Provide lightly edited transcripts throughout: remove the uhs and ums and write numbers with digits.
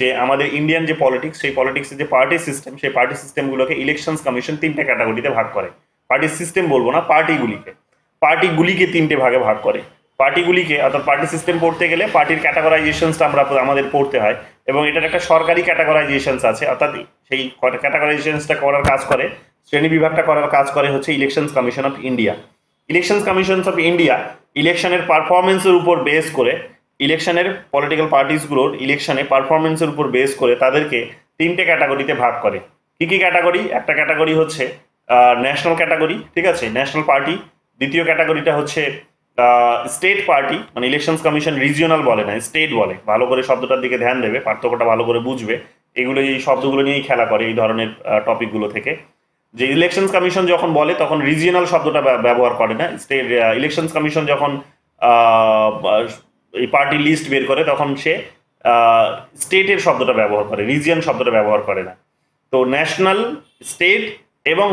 যে আমাদের ইন্ডিয়ান যে পলিটিক্স, সেই পলিটিক্সের যে পার্টি সিস্টেম, সেই পার্টি সিস্টেমগুলোকে ইলেকশনস কমিশন তিনটে ক্যাটাগরিতে ভাগ করে। পার্টি সিস্টেম বলবো না, পার্টিগুলিকে তিনটে ভাগে ভাগ করে। পার্টিগুলিকে অর্থাৎ পার্টি সিস্টেম পড়তে গেলে পার্টির ক্যাটাগরাইজেশনসটা আমাদের পড়তে হয়, এবং এটার একটা সরকারি ক্যাটাগরাইজেশনস আছে, অর্থাৎ সেই ক্যাটাগরাইজেশনসটা করার কাজ করে, শ্রেণী বিভাগটা করার কাজ করে হচ্ছে elections commission of India. Elections commission of India ইলেকশনের পারফরমেন্সের উপর বেস করে, ইলেকশনের পলিটিক্যাল পার্টিসগুলোর ইলেকশনে পারফরমেন্সের উপর বেস করে তাদেরকে তিনটে ক্যাটাগরিতে ভাগ করে। কি কি ক্যাটাগরি? একটা ক্যাটাগরি হচ্ছে ন্যাশনাল ক্যাটাগরি, ঠিক আছে, ন্যাশনাল পার্টি। দ্বিতীয় ক্যাটাগরিটা হচ্ছে স্টেট পার্টি, মানে ইলেকশনস কমিশন রিজিওনাল বলে না, স্টেট বলে। ভালো করে শব্দটার দিকে ধ্যান দেবে, পার্থক্যটা ভালো করে বুঝবে। এগুলো এই শব্দগুলো নিয়েই খেলা করে এই ধরনের টপিকগুলো থেকে। যে ইলেকশনস কমিশন যখন বলে তখন রিজিওনাল শব্দটা ব্যবহার করে না। স্টেট ইলেকশনস কমিশন যখন এই পার্টি লিস্ট বের করে তখন সে স্টেটের শব্দটা ব্যবহার করে, রিজিয়ন শব্দটা ব্যবহার করে না। তো ন্যাশনাল, স্টেট এবং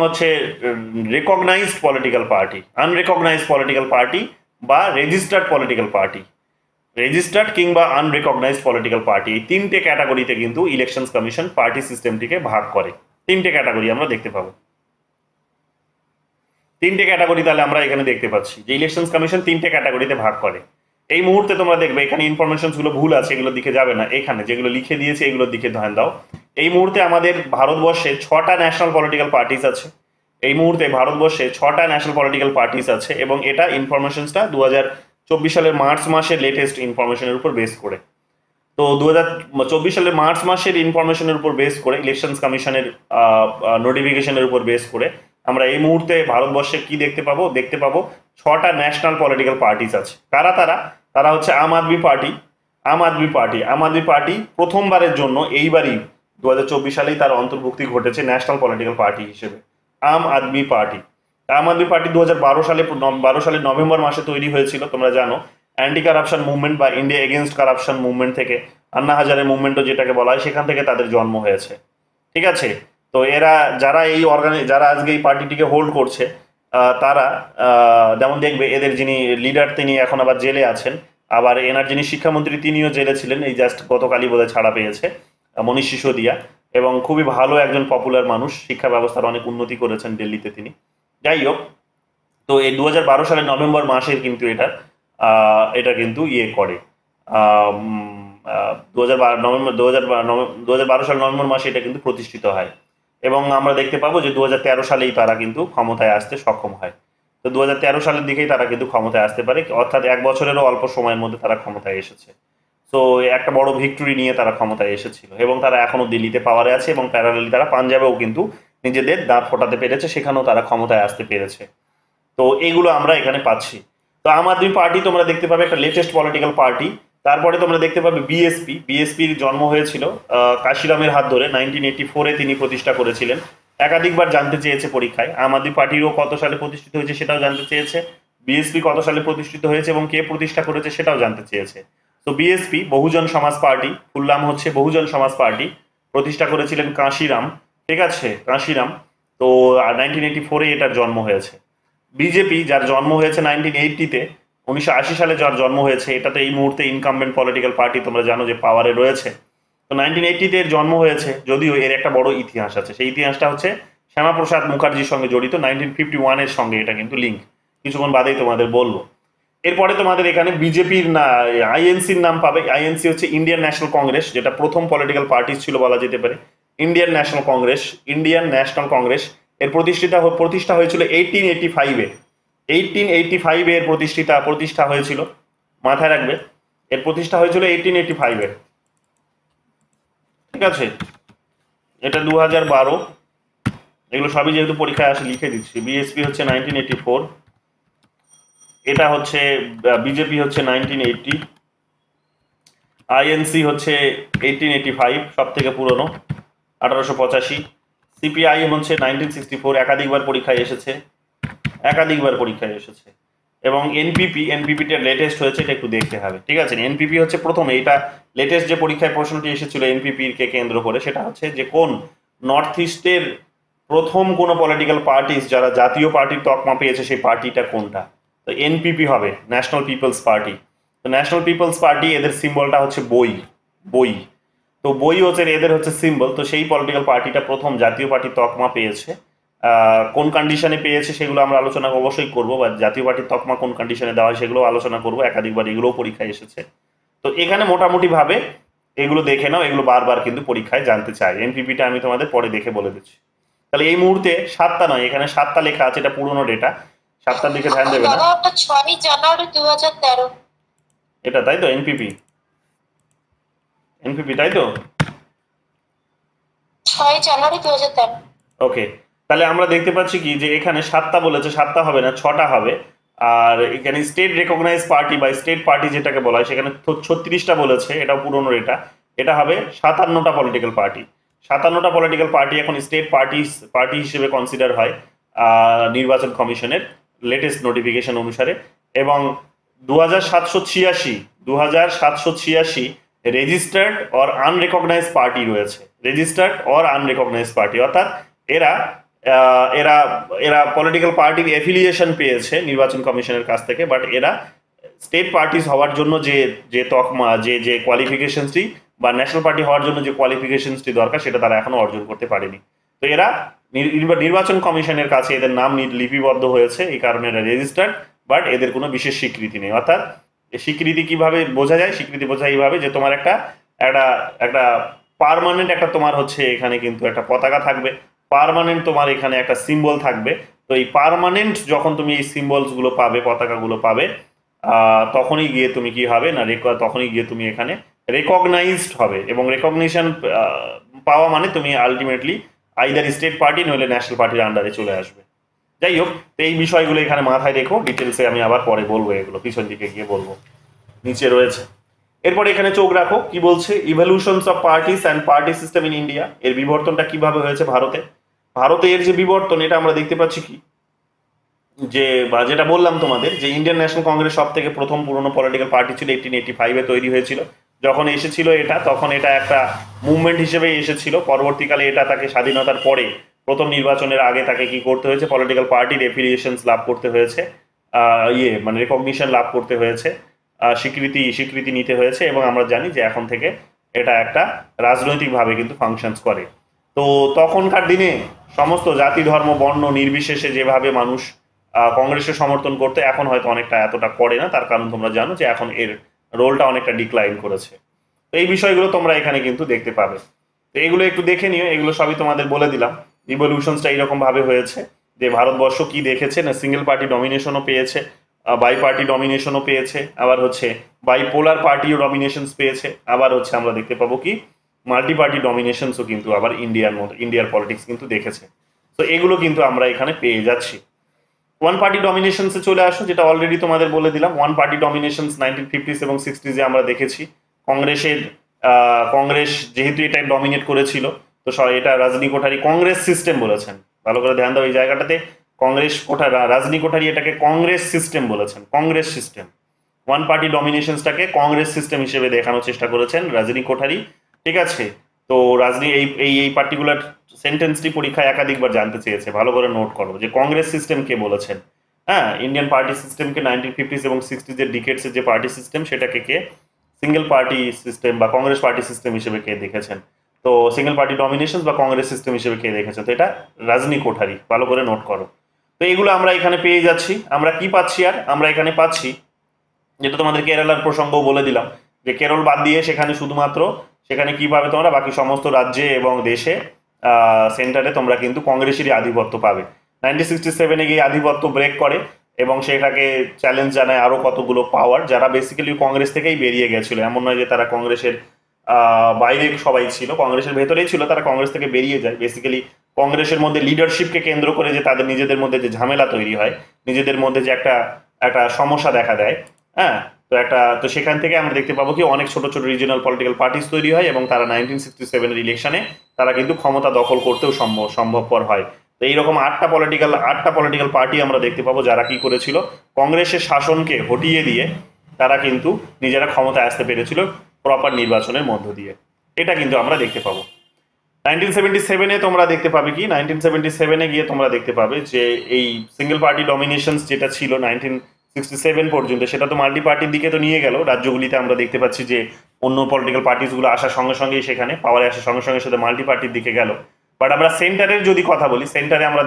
হচ্ছে recognised political party, unrecognised political party বা রেজিস্টার্ড পলিটিক্যাল পার্টি, রেজিস্টার্ড কিংবা আনরেকগনাইজড পলিটিক্যাল পার্টি, এই তিনটে ক্যাটাগরিতে কিন্তু ইলেকশনস কমিশন পার্টি সিস্টেমটিকে ভাগ করে। তিনটে ক্যাটাগরি আমরা দেখতে পাবো, তিনটে ক্যাটাগরি তাহলে আমরা এখানে দেখতে পাচ্ছি যে ইলেকশনস কমিশন তিনটে ক্যাটাগরিতে ভাগ করে। এই মুহূর্তে তোমরা দেখবে এখানে ইনফরমেশনগুলো ভুল আছে, এগুলোর দিকে যাবে না, এখানে যেগুলো লিখে দিয়েছে এগুলোর দিকে ধ্যান দাও। এই মুহূর্তে আমাদের ভারতবর্ষে 6টা ন্যাশনাল পলিটিক্যাল পার্টিস আছে। এই মুহূর্তে ভারতবর্ষে 6টা ন্যাশনাল পলিটিক্যাল পার্টিস আছে, এবং এটা ইনফরমেশনসটা 2024 সালের মার্চ মাসের লেটেস্ট ইনফরমেশনের উপর বেস করে। তো 2024 সালের মার্চ মাসের ইনফরমেশনের উপর বেস করে, ইলেকশনস কমিশনের নোটিফিকেশনের উপর বেস করে আমরা এই মুহূর্তে ভারতবর্ষে কি দেখতে পাবো 6টা ন্যাশনাল পলিটিক্যাল পার্টিস আছে। কারা তারা? তারা হচ্ছে আম আদমি পার্টি প্রথমবারের জন্য এইবারই 2024 সালেই তার অন্তর্ভুক্তি ঘটেছে ন্যাশনাল পলিটিক্যাল পার্টি হিসেবে। আম আদমি পার্টি 2012 সালের নভেম্বর মাসে তৈরি হয়েছিল, তোমরা জানো। অ্যান্টি কারাপশন মুভমেন্ট বা ইন্ডিয়া এগেনস্ট কারাপশন মুভমেন্ট থেকে, আন্না হাজারে মুভমেন্টও যেটাকে বলা হয়, সেখান থেকে তাদের জন্ম হয়েছে, ঠিক আছে। তো এরা যারা আজকে এই পার্টিটিকে হোল্ড করছে, তারা যেমন দেখবে এদের যিনি লিডার তিনি এখন আবার জেলে আছেন, আবার এনার যিনি শিক্ষামন্ত্রী তিনিও জেলে ছিলেন, এই জাস্ট গতকালই বোধহয় ছাড়া পেয়েছে, মনীষ সিসোদিয়া, এবং খুবই ভালো একজন পপুলার মানুষ, শিক্ষা ব্যবস্থার অনেক উন্নতি করেছেন দিল্লিতে তিনি। যাই হোক, তো এই 2012 সালের নভেম্বর মাসে কিন্তু এটা কিন্তু ইয়ে করে, 2012 সাল নভেম্বর মাসে এটা কিন্তু প্রতিষ্ঠিত হয়, এবং আমরা দেখতে পাবো যে 2013 সালেই তারা কিন্তু ক্ষমতায় আসতে সক্ষম হয়। তো 2013 সালের দিকেই তারা কিন্তু ক্ষমতায় আসতে পারে, অর্থাৎ 1 বছরেরও অল্প সময়ের মধ্যে তারা ক্ষমতায় এসেছে। তো একটা বড় ভিক্টরি নিয়ে তারা ক্ষমতায় এসেছিল, এবং তারা এখনো দিল্লিতে পাওয়ারে আছে, এবং প্যারালালি তারা পাঞ্জাবেও কিন্তু নিজেদের দাঁত ফোটাতে পেরেছে, সেখানেও তারা ক্ষমতায় আসতে পেরেছে। তো এইগুলো আমরা এখানে পাচ্ছি। তো আম আদমি পার্টি তোমরা দেখতে পাবে একটা লেটেস্ট পলিটিক্যাল পার্টি। তারপরে তোমরা দেখতে পাবে বিএসপির জন্ম হয়েছিল কাশিরামের হাত ধরে, 1984-এ তিনি প্রতিষ্ঠা করেছিলেন। একাধিকবার জানতে চেয়েছে পরীক্ষায়, আম আদমি পার্টিও কত সালে প্রতিষ্ঠিত হয়েছে সেটাও জানতে চেয়েছে, বিএসপি কত সালে প্রতিষ্ঠিত হয়েছে এবং কে প্রতিষ্ঠা করেছে সেটাও জানতে চেয়েছে। তো বিএসপি বহুজন সমাজ পার্টি, ফুল নাম হচ্ছে বহুজন সমাজ পার্টি, প্রতিষ্ঠা করেছিলেন কাশিরাম, ঠিক আছে, কাশিরাম। তো 1984-এ এটার জন্ম হয়েছে। বিজেপি যার জন্ম হয়েছে 1980-তে, 1980 সালে যার জন্ম হয়েছে, এটা তো এই মুহূর্তে ইনকামবেন্ট পলিটিক্যাল পার্টি, তোমরা জানো যে পাওয়ারে রয়েছে। তো 1980-তে এর জন্ম হয়েছে, যদিও এর একটা বড় ইতিহাস আছে। সেই ইতিহাসটা হচ্ছে শ্যামাপ্রসাদ মুখার্জির সঙ্গে জড়িত, 1951-এর সঙ্গে এটা কিন্তু লিঙ্ক, কিছুক্ষণ বাদেই তোমাদের বলবো। এরপরে তোমাদের এখানে বিজেপির না আইএনসির নাম পাবে। আইএনসি হচ্ছে ইন্ডিয়ান ন্যাশনাল কংগ্রেস, যেটা প্রথম পলিটিক্যাল পার্টি ছিল বলা যেতে পারে। ইন্ডিয়ান ন্যাশনাল কংগ্রেস এর প্রতিষ্ঠা হয়েছিল 1885-এ। 1885-এ এর প্রতিষ্ঠা হয়েছিল, মাথায় রাখবে, এর প্রতিষ্ঠা হয়েছিল 1885-এ, ঠিক আছে। এটা 2012, এগুলো সবই যেহেতু পরীক্ষায় আসে লিখে দিচ্ছি। বিএসপি হচ্ছে 1984, এটা হচ্ছে বিজেপি হচ্ছে 1980, আইএনসি হচ্ছে 1885, সব থেকে পুরনো 1885। সিপিআইএম হচ্ছে 1964, একাধিকবার পরীক্ষায় এসেছে। এবং এনপিপিটা লেটেস্ট হয়েছে, এটা একটু দেখতে হবে, ঠিক আছে। এনপিপি হচ্ছে প্রথমে, এটা লেটেস্ট যে পরীক্ষায় প্রশ্নটি এসেছিল এনপিপিকে কেন্দ্র করে, সেটা হচ্ছে যে কোন নর্থ ইস্টের প্রথম কোনো পলিটিক্যাল পার্টিস যারা জাতীয় পার্টির তকমা পেয়েছে সেই পার্টিটা কোনটা। তো এনপিপি হবে, ন্যাশনাল পিপলস পার্টি। তো ন্যাশনাল পিপলস পার্টি, এদের সিম্বলটা হচ্ছে বই, বই। তো বই হচ্ছে এদের হচ্ছে সিম্বল। তো সেই পলিটিক্যাল পার্টিটা প্রথম জাতীয় পার্টির তকমা পেয়েছে। কোন কন্ডিশনে পেয়েছে সেগুলো আমরা আলোচনা অবশ্যই করবো, বা জাতীয় পার্টির তকমা কোন কন্ডিশনে দেওয়া হয় সেগুলো আলোচনা করবো, একাধিকবার এগুলোও পরীক্ষায় এসেছে। তো এখানে মোটামুটি ভাবে এগুলো দেখে নাও, এগুলো বারবার কিন্তু পরীক্ষায় জানতে চাই। এনপিপিটা আমি তোমাদের পরে দেখে বলে দিচ্ছি। তাহলে এই মুহূর্তে 7টা নয়, এখানে 7টা লেখা আছে, এটা পুরোনো ডেটা, 7টার দিকে ধ্যান দেবে না। দাদা ওটা 6ই জানুয়ারি 2013। এটা তাই তো এনপিপি, এনপিপি তাই তো? 6ই জানুয়ারি 2013। ওকে, তাহলে আমরা দেখতে পাচ্ছি কি যে এখানে 7টা বলেছে, 7টা হবে না, 6টা হবে। আর এখানে স্টেট রেকগনাইজ পার্টি বা স্টেট পার্টি যেটাকে বলা হয় সেখানে 36টা বলেছে, এটাও পুরনো এটা। এটা হবে 57টা পলিটিক্যাল পার্টি। 57টা পলিটিক্যাল পার্টি এখন স্টেট পার্টি হিসেবে কনসিডার হয় নির্বাচন কমিশনের লেটেস্ট নোটিফিকেশন অনুসারে। এবং 2786 রেজিস্টার্ড অর আনরেকগনাইজ পার্টি রয়েছে। রেজিস্টার্ড অর আনরেকগনাইজ পার্টি অর্থাৎ এরা এরা এরা পলিটিক্যাল পার্টির অ্যাফিলিয়েশন পেয়েছে নির্বাচন কমিশনের কাছ থেকে, বাট এরা স্টেট পার্টিস হওয়ার জন্য যে যে তকমা যে যে কোয়ালিফিকেশনসটি বা ন্যাশনাল পার্টি হওয়ার জন্য যে কোয়ালিফিকেশনসটি দরকার সেটা তারা এখনো অর্জন করতে পারেনি। তো এরা নির্বাচন কমিশনের কাছে এদের নাম লিপিবদ্ধ হয়েছে, এই কারণে এরা রেজিস্টার্ড, বাট এদের কোনো বিশেষ স্বীকৃতি নেই। অর্থাৎ স্বীকৃতি কিভাবে বোঝা যায়? স্বীকৃতি বোঝা এইভাবে যে তোমার একটা একটা একটা পার্মানেন্ট একটা তোমার হচ্ছে এখানে কিন্তু একটা পতাকা থাকবে, পার্মানেন্ট তোমার এখানে একটা সিম্বল থাকবে। তো এই পার্মানেন্ট যখন তুমি এই সিম্বলসগুলো পাবে, পতাকাগুলো পাবে, তখনই গিয়ে তুমি কি হবে না, তখনই গিয়ে তুমি এখানে রেকগনাইজড হবে। এবং রেকগনিশন পাওয়া মানে তুমি আলটিমেটলি আইদার স্টেট পার্টি নইলে ন্যাশনাল পার্টির আন্ডারে চলে আসবে। যাই হোক, তো এই বিষয়গুলো এখানে মাথায় রেখো, ডিটেলসে আমি আবার পরে বলবো, এগুলো পিছন দিকে গিয়ে বলবো, নিচে রয়েছে। এরপরে এখানে চোখ রাখো কি বলছে, ইভলিউশনস of parties and party system in India, এর বিবর্তনটা কিভাবে হয়েছে ভারতে। ভারতে এর যে বিবর্তন এটা আমরা দেখতে পাচ্ছি কি যে, বা যেটা বললাম তোমাদের যে ইন্ডিয়ান ন্যাশনাল কংগ্রেস সব থেকে প্রথম পুরনো পলিটিক্যাল পার্টি ছিল, 1885-এ তৈরি হয়েছিল। যখন এসেছিল এটা, তখন এটা একটা মুভমেন্ট হিসেবে এসেছিল। পরবর্তীকালে এটা তাকে স্বাধীনতার পরে প্রথম নির্বাচনের আগে তাকে কি করতে হয়েছে, পলিটিক্যাল পার্টির এফিলিয়েশনস লাভ করতে হয়েছে, মানে রেকগনিশন লাভ করতে হয়েছে, স্বীকৃতি নিতে হয়েছে। এবং আমরা জানি যে এখন থেকে এটা একটা রাজনৈতিকভাবে কিন্তু ফাংশনস করে। তো তখনকার দিনে সমস্ত জাতি ধর্ম বর্ণ নির্বিশেষে যেভাবে মানুষ কংগ্রেসের সমর্থন করতে, এখন হয়তো অনেকটা এতটা করে না। তার কারণ তোমরা জানো যে এখন এর রোলটা অনেকটা ডিক্লাইন করেছে। তো এই বিষয়গুলো তোমরা এখানে কিন্তু দেখতে পাবে। তো এগুলো একটু দেখে নিও, এগুলো সবই তোমাদের বলে দিলাম। রিভলিউশনসটা এইরকম ভাবে হয়েছে যে ভারতবর্ষ কি দেখেছে না, সিঙ্গেল পার্টি ডমিনেশনও পেয়েছে, বাই পার্টি ডমিনেশনও পেয়েছে, আবার হচ্ছে বাইপোলার পার্টিও ডমিনেশনস পেয়েছে, আবার হচ্ছে আমরা দেখতে পাবো কি মাল্টি পার্টি ডমিনেশনসও কিন্তু আবার ইন্ডিয়ার পলিটিক্স কিন্তু দেখেছে। তো এগুলো কিন্তু আমরা এখানে পেয়ে যাচ্ছি। ওয়ান পার্টি ডমিনেশনসে চলে আসো, যেটা অলরেডি তোমাদের বলে দিলাম। ওয়ান পার্টি ডমিনেশনস 1950s এবং 60s আমরা দেখেছি। কংগ্রেসের কংগ্রেস যেহেতু এটা ডমিনেট করেছিল, তো এটা রাজনী কোঠারি কংগ্রেস সিস্টেম বলেছেন। ভালো করে ধ্যান দাও এই জায়গাটাতে, রাজনী কোঠারি এটাকে কংগ্রেস সিস্টেম বলেছেন, কংগ্রেস সিস্টেম। ওয়ান পার্টি ডমিনেশনসটাকে কংগ্রেস সিস্টেম হিসেবে দেখানোর চেষ্টা করেছেন রাজনী কোঠারি। ঠিক আছে, তো রাজনী এই এই এই পার্টিকুলার সেন্টেন্সটি পরীক্ষায় একাধিকবার জানতে চেয়েছে, ভালো করে নোট করো যে কংগ্রেস সিস্টেম কে বলেছেন। হ্যাঁ, ইন্ডিয়ান পার্টি সিস্টেমকে 1950s এবং 60s এর ডিকেটসের যে পার্টি সিস্টেম সেটাকে কে সিঙ্গেল পার্টি সিস্টেম বা কংগ্রেস পার্টি সিস্টেম হিসেবে কে দেখেছেন। তো সিঙ্গেল পার্টি ডমিনেশন বা কংগ্রেস সিস্টেম হিসেবে কে দেখেছেন, তো এটা রাজনী কোঠারি, ভালো করে নোট করো। তো এগুলো আমরা এখানে পেয়ে যাচ্ছি। আমরা কি পাচ্ছি, আর আমরা এখানে পাচ্ছি যেটা তোমাদের কেরালার প্রসঙ্গও বলে দিলাম যে কেরল বাদ দিয়ে সেখানে শুধুমাত্র সেখানে কি পাবে তোমরা, বাকি সমস্ত রাজ্যে এবং দেশে সেন্টারে তোমরা কিন্তু কংগ্রেসেরই আধিপত্য পাবে। 1967-এ গিয়ে আধিপত্য ব্রেক করে এবং সেটাকে চ্যালেঞ্জ জানায় আরও কতগুলো পাওয়ার, যারা বেসিক্যালি কংগ্রেস থেকেই বেরিয়ে গেছিল। এমন নয় যে তারা কংগ্রেসের বাইরে সবাই ছিল, কংগ্রেসের ভেতরেই ছিল, তারা কংগ্রেস থেকে বেরিয়ে যায়। বেসিক্যালি কংগ্রেসের মধ্যে লিডারশিপকে কেন্দ্র করে যে তাদের নিজেদের মধ্যে যে ঝামেলা তৈরি হয়, নিজেদের মধ্যে যে একটা একটা সমস্যা দেখা দেয়, হ্যাঁ, তো সেখান থেকে আমরা দেখতে পাবো কি অনেক ছোট ছোট রিজিওনাল পলিটিক্যাল পার্টিস তৈরি হয় এবং তারা 1967-এর ইলেকশনে তারা কিন্তু ক্ষমতা দখল করতেও সম্ভবপর হয়। তো এইরকম আটটা পলিটিক্যাল পার্টি আমরা দেখতে পাবো যারা কি করেছিল, কংগ্রেসের শাসনকে হটিয়ে দিয়ে তারা কিন্তু নিজেরা ক্ষমতায় আসতে পেরেছিল প্রপার নির্বাচনের মধ্য দিয়ে। এটা কিন্তু আমরা দেখতে পাবো। 1977-এ তোমরা দেখতে পাবে কি, 1977-এ গিয়ে তোমরা দেখতে পাবে যে এই সিঙ্গেল পার্টি ডমিনেশনস যেটা ছিল 67 পর্যন্ত, সেটা তো মাল্টি পার্টির দিকে তো নিয়ে গেল। রাজ্যগুলিতে আমরা দেখতে পাচ্ছি যে অন্য পলিটিক্যাল পার্টিসগুলো আসার সঙ্গে সঙ্গেই সেখানে পাওয়ারে আসার সঙ্গে সঙ্গে সেটা মাল্টি পার্টির দিকে গেল। বাট আমরা সেন্টারের যদি কথা বলি, সেন্টারে আমরা